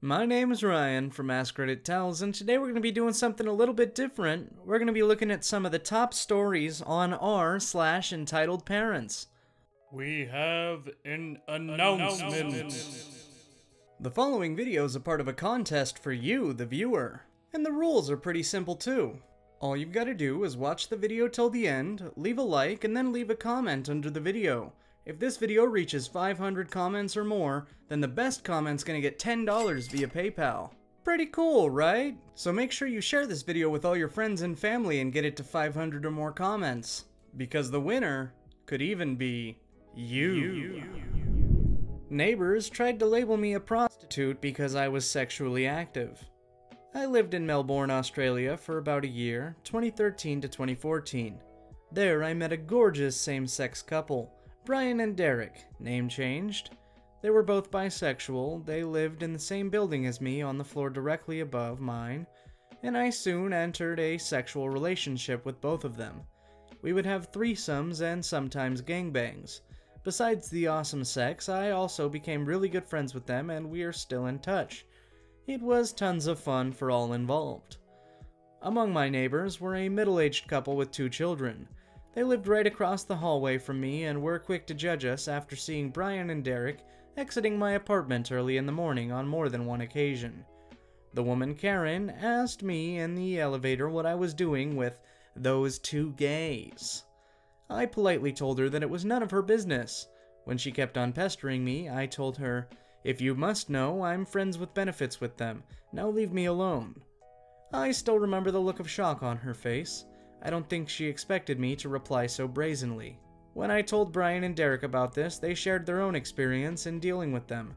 My name is Ryan from Askreddit Tells, and today we're going to be doing something a little bit different. We're going to be looking at some of the top stories on r/EntitledParents. We have an announcement. The following video is a part of a contest for you, the viewer. And the rules are pretty simple too. All you've got to do is watch the video till the end, leave a like, and then leave a comment under the video. If this video reaches 500 comments or more, then the best comment's gonna get $10 via PayPal. Pretty cool, right? So make sure you share this video with all your friends and family and get it to 500 or more comments. Because the winner could even be you. Neighbors tried to label me a prostitute because I was sexually active. I lived in Melbourne, Australia for about a year, 2013 to 2014. There I met a gorgeous same-sex couple, Brian and Derek, name changed. They were both bisexual, they lived in the same building as me on the floor directly above mine, and I soon entered a sexual relationship with both of them. We would have threesomes and sometimes gangbangs. Besides the awesome sex, I also became really good friends with them and we are still in touch. It was tons of fun for all involved. Among my neighbors were a middle-aged couple with 2 children. They lived right across the hallway from me and were quick to judge us after seeing Brian and Derek exiting my apartment early in the morning on more than one occasion. The woman Karen asked me in the elevator what I was doing with those 2 gays. I politely told her that it was none of her business. When she kept on pestering me, I told her, "If you must know, I'm friends with benefits with them. Now leave me alone." I still remember the look of shock on her face. I don't think she expected me to reply so brazenly. When I told Brian and Derek about this, they shared their own experience in dealing with them.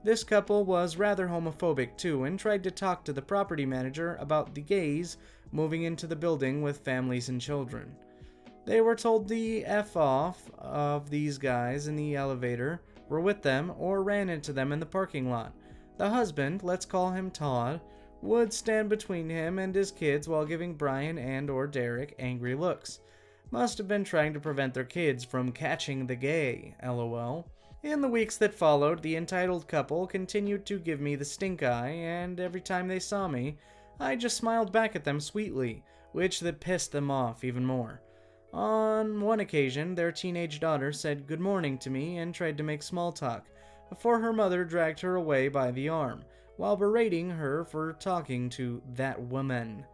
This couple was rather homophobic too and tried to talk to the property manager about the gays moving into the building with families and children. They were told the F off of these guys in the elevator were with them or ran into them in the parking lot. The husband, let's call him Todd, would stand between him and his kids while giving Brian and or Derek angry looks. Must have been trying to prevent their kids from catching the gay, lol. In the weeks that followed, the entitled couple continued to give me the stink eye, and every time they saw me, I just smiled back at them sweetly, which that pissed them off even more. On one occasion, their teenage daughter said good morning to me and tried to make small talk, before her mother dragged her away by the arm, while berating her for talking to that woman.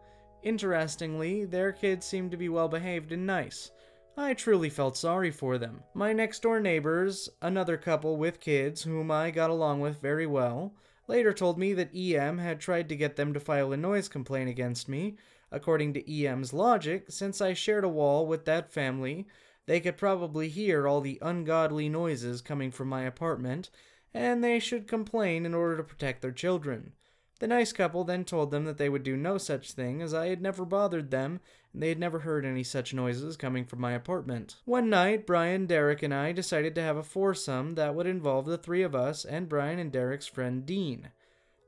Interestingly, their kids seemed to be well behaved and nice. I truly felt sorry for them. My next door neighbors, another couple with kids whom I got along with very well, later told me that EM had tried to get them to file a noise complaint against me. According to EM's logic, since I shared a wall with that family, they could probably hear all the ungodly noises coming from my apartment, and they should complain in order to protect their children. The nice couple then told them that they would do no such thing, as I had never bothered them, and they had never heard any such noises coming from my apartment. One night, Brian, Derek, and I decided to have a foursome that would involve the 3 of us and Brian and Derek's friend Dean.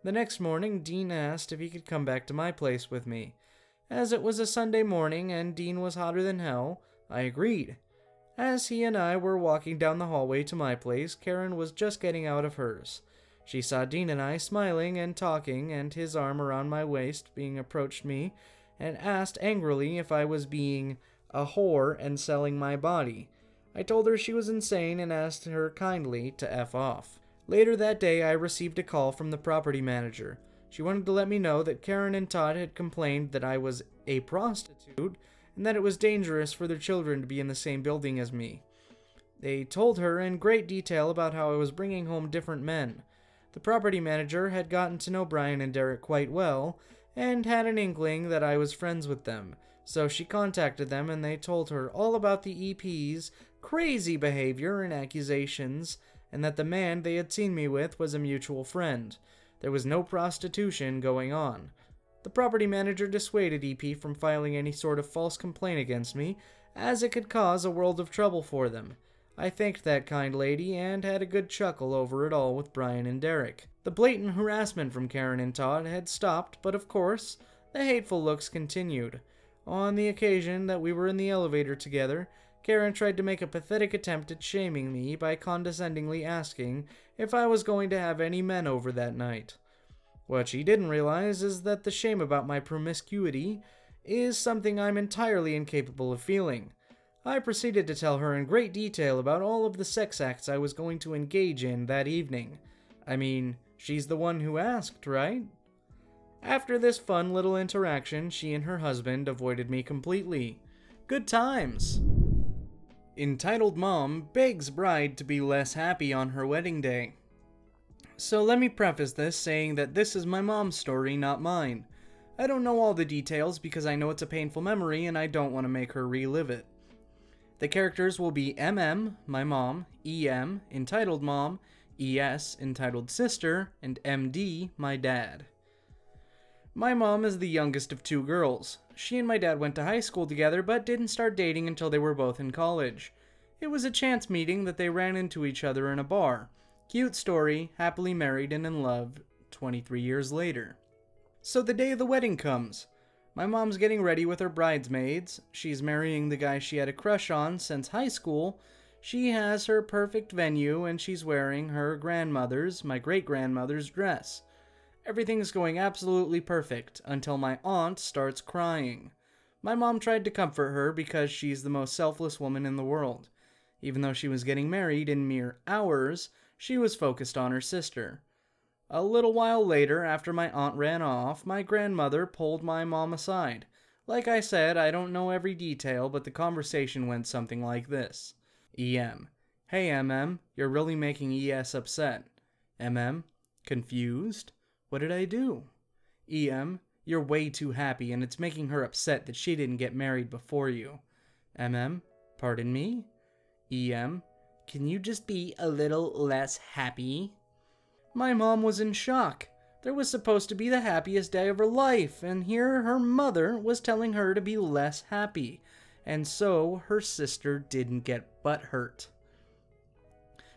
The next morning, Dean asked if he could come back to my place with me. As it was a Sunday morning and Dean was hotter than hell, I agreed. As he and I were walking down the hallway to my place, Karen was just getting out of hers. She saw Dean and I smiling and talking, and his arm around my waist being approached me, and asked angrily if I was being a whore and selling my body. I told her she was insane and asked her kindly to F off. Later that day, I received a call from the property manager. She wanted to let me know that Karen and Todd had complained that I was a prostitute, and that it was dangerous for their children to be in the same building as me. They told her in great detail about how I was bringing home different men. The property manager had gotten to know Brian and Derek quite well, and had an inkling that I was friends with them, so she contacted them and they told her all about the EP's crazy behavior and accusations, and that the man they had seen me with was a mutual friend. There was no prostitution going on. The property manager dissuaded EP from filing any sort of false complaint against me, as it could cause a world of trouble for them. I thanked that kind lady and had a good chuckle over it all with Brian and Derek. The blatant harassment from Karen and Todd had stopped, but of course, the hateful looks continued. On the occasion that we were in the elevator together, Karen tried to make a pathetic attempt at shaming me by condescendingly asking if I was going to have any men over that night. What she didn't realize is that the shame about my promiscuity is something I'm entirely incapable of feeling. I proceeded to tell her in great detail about all of the sex acts I was going to engage in that evening. I mean, she's the one who asked, right? After this fun little interaction, she and her husband avoided me completely. Good times! Entitled mom begs bride to be less happy on her wedding day. So let me preface this saying that this is my mom's story, not mine. I don't know all the details because I know it's a painful memory and I don't want to make her relive it. The characters will be MM, my mom, EM, entitled mom, ES, entitled sister, and MD, my dad. My mom is the youngest of two girls. She and my dad went to high school together but didn't start dating until they were both in college. It was a chance meeting that they ran into each other in a bar. Cute story, happily married and in love 23 years later. So the day of the wedding comes. My mom's getting ready with her bridesmaids. She's marrying the guy she had a crush on since high school. She has her perfect venue and she's wearing her grandmother's, my great-grandmother's dress. Everything's going absolutely perfect until my aunt starts crying. My mom tried to comfort her because she's the most selfless woman in the world. Even though she was getting married in mere hours, she was focused on her sister. A little while later, after my aunt ran off, my grandmother pulled my mom aside. Like I said, I don't know every detail, but the conversation went something like this. EM: Hey MM, you're really making ES upset. MM: Confused? What did I do? EM: You're way too happy and it's making her upset that she didn't get married before you. MM: Pardon me? EM: Can you just be a little less happy? My mom was in shock. There was supposed to be the happiest day of her life, and here her mother was telling her to be less happy, and so her sister didn't get butthurt.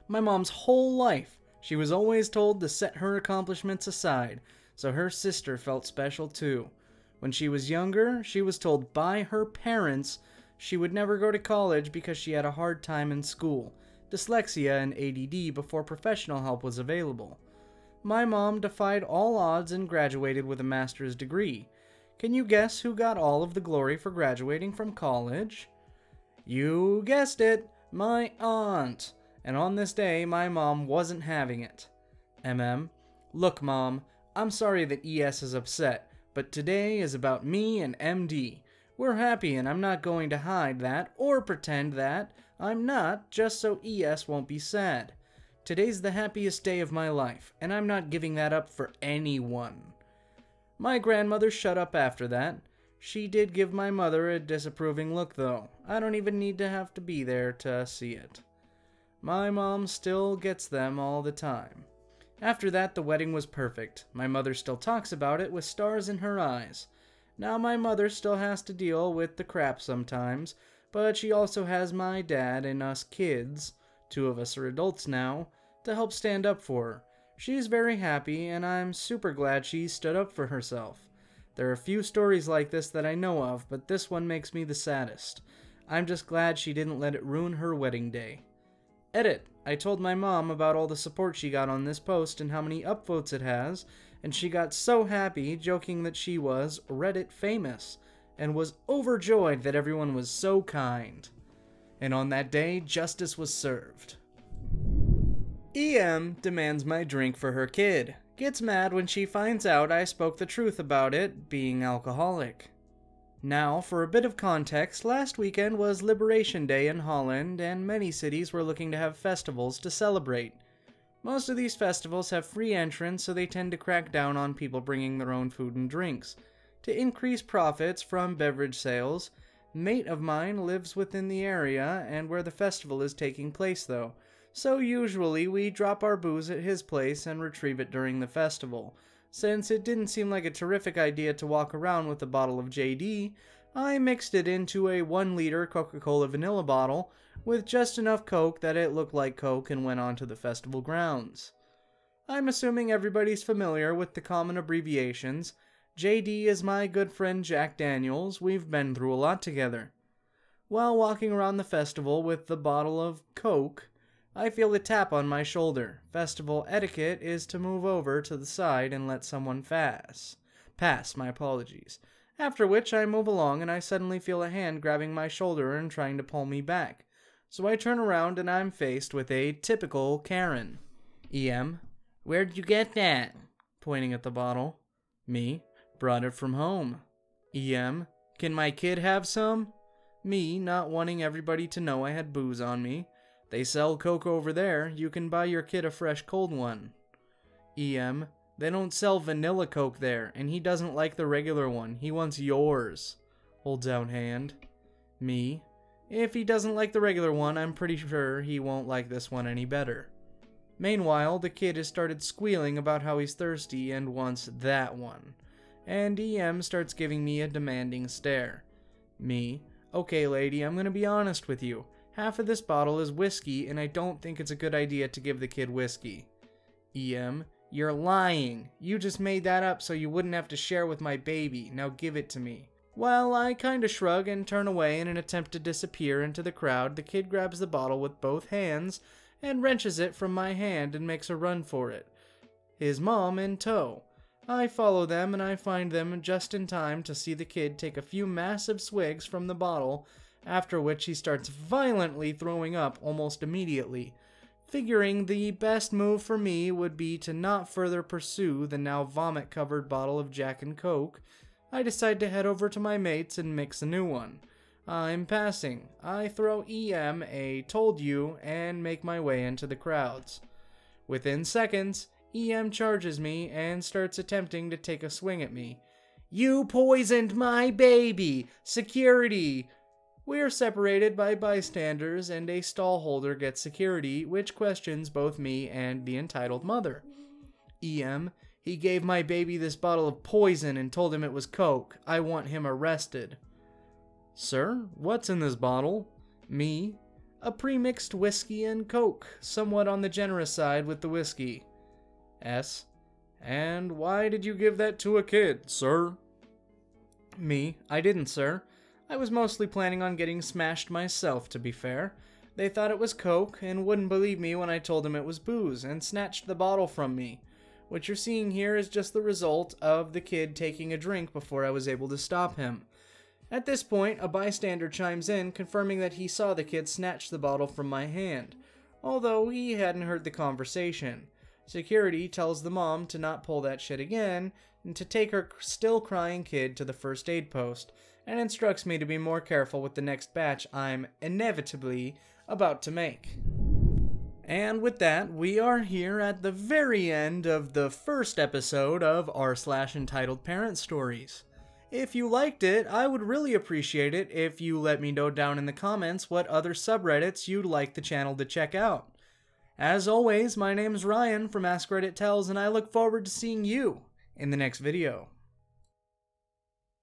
My mom's whole life, she was always told to set her accomplishments aside, so her sister felt special too. When she was younger, she was told by her parents she would never go to college because she had a hard time in school, dyslexia and ADD before professional help was available. My mom defied all odds and graduated with a master's degree. Can you guess who got all of the glory for graduating from college? You guessed it, my aunt. And on this day, my mom wasn't having it. MM: Look, Mom, I'm sorry that ES is upset, but today is about me and MD. We're happy and I'm not going to hide that or pretend that I'm not just so ES won't be sad. Today's the happiest day of my life, and I'm not giving that up for anyone. My grandmother shut up after that. She did give my mother a disapproving look though. I don't even need to have to be there to see it. My mom still gets them all the time. After that, the wedding was perfect. My mother still talks about it with stars in her eyes. Now my mother still has to deal with the crap sometimes, but she also has my dad and us kids, 2 of us are adults now, to help stand up for her. She's very happy, and I'm super glad she stood up for herself. There are a few stories like this that I know of, but this one makes me the saddest. I'm just glad she didn't let it ruin her wedding day. Edit: I told my mom about all the support she got on this post and how many upvotes it has, and she got so happy, joking that she was Reddit famous, and was overjoyed that everyone was so kind. And on that day, justice was served. EM demands my drink for her kid. Gets mad when she finds out I spoke the truth about it being alcoholic. Now, for a bit of context, last weekend was Liberation Day in Holland, and many cities were looking to have festivals to celebrate. Most of these festivals have free entrance, so they tend to crack down on people bringing their own food and drinks. To increase profits from beverage sales, a mate of mine lives within the area and where the festival is taking place though, so usually we drop our booze at his place and retrieve it during the festival. Since it didn't seem like a terrific idea to walk around with a bottle of JD, I mixed it into a 1-liter Coca-Cola vanilla bottle with just enough Coke that it looked like Coke and went onto the festival grounds. I'm assuming everybody's familiar with the common abbreviations. JD is my good friend Jack Daniels. We've been through a lot together. While walking around the festival with the bottle of Coke, I feel a tap on my shoulder. Festival etiquette is to move over to the side and let someone pass, my apologies. After which I move along and I suddenly feel a hand grabbing my shoulder and trying to pull me back. So I turn around and I'm faced with a typical Karen. EM, where'd you get that? Pointing at the bottle. Me, brought it from home. EM, can my kid have some? Me, not wanting everybody to know I had booze on me. They sell Coke over there. You can buy your kid a fresh cold one. EM, they don't sell vanilla Coke there, and he doesn't like the regular one. He wants yours. Holds out hand. Me, if he doesn't like the regular one, I'm pretty sure he won't like this one any better. Meanwhile, the kid has started squealing about how he's thirsty and wants that one. And EM starts giving me a demanding stare. Me, okay lady, I'm gonna be honest with you. Half of this bottle is whiskey, and I don't think it's a good idea to give the kid whiskey. EM, you're lying. You just made that up so you wouldn't have to share with my baby. Now give it to me. While I kinda shrug and turn away in an attempt to disappear into the crowd, the kid grabs the bottle with both hands and wrenches it from my hand and makes a run for it. His mom in tow. I follow them and I find them just in time to see the kid take a few massive swigs from the bottle, after which he starts violently throwing up almost immediately. Figuring the best move for me would be to not further pursue the now vomit-covered bottle of Jack and Coke, I decide to head over to my mates and mix a new one. I'm passing. I throw EM a told you and make my way into the crowds. Within seconds, EM charges me and starts attempting to take a swing at me. You poisoned my baby! Security! We are separated by bystanders and a stall holder gets security, which questions both me and the entitled mother. EM, he gave my baby this bottle of poison and told him it was Coke. I want him arrested. Sir, what's in this bottle? Me, a pre-mixed whiskey and Coke, somewhat on the generous side with the whiskey. S, and why did you give that to a kid, sir? Me, I didn't, sir. I was mostly planning on getting smashed myself, to be fair. They thought it was Coke and wouldn't believe me when I told them it was booze and snatched the bottle from me. What you're seeing here is just the result of the kid taking a drink before I was able to stop him. At this point, a bystander chimes in, confirming that he saw the kid snatch the bottle from my hand, although he hadn't heard the conversation. Security tells the mom to not pull that shit again, and to take her still crying kid to the first aid post, and instructs me to be more careful with the next batch I'm inevitably about to make. And with that, we are here at the very end of the first episode of r/Entitled Parent Stories. If you liked it, I would really appreciate it if you let me know down in the comments what other subreddits you'd like the channel to check out. As always, my name's Ryan from Askreddit Tells, and I look forward to seeing you in the next video.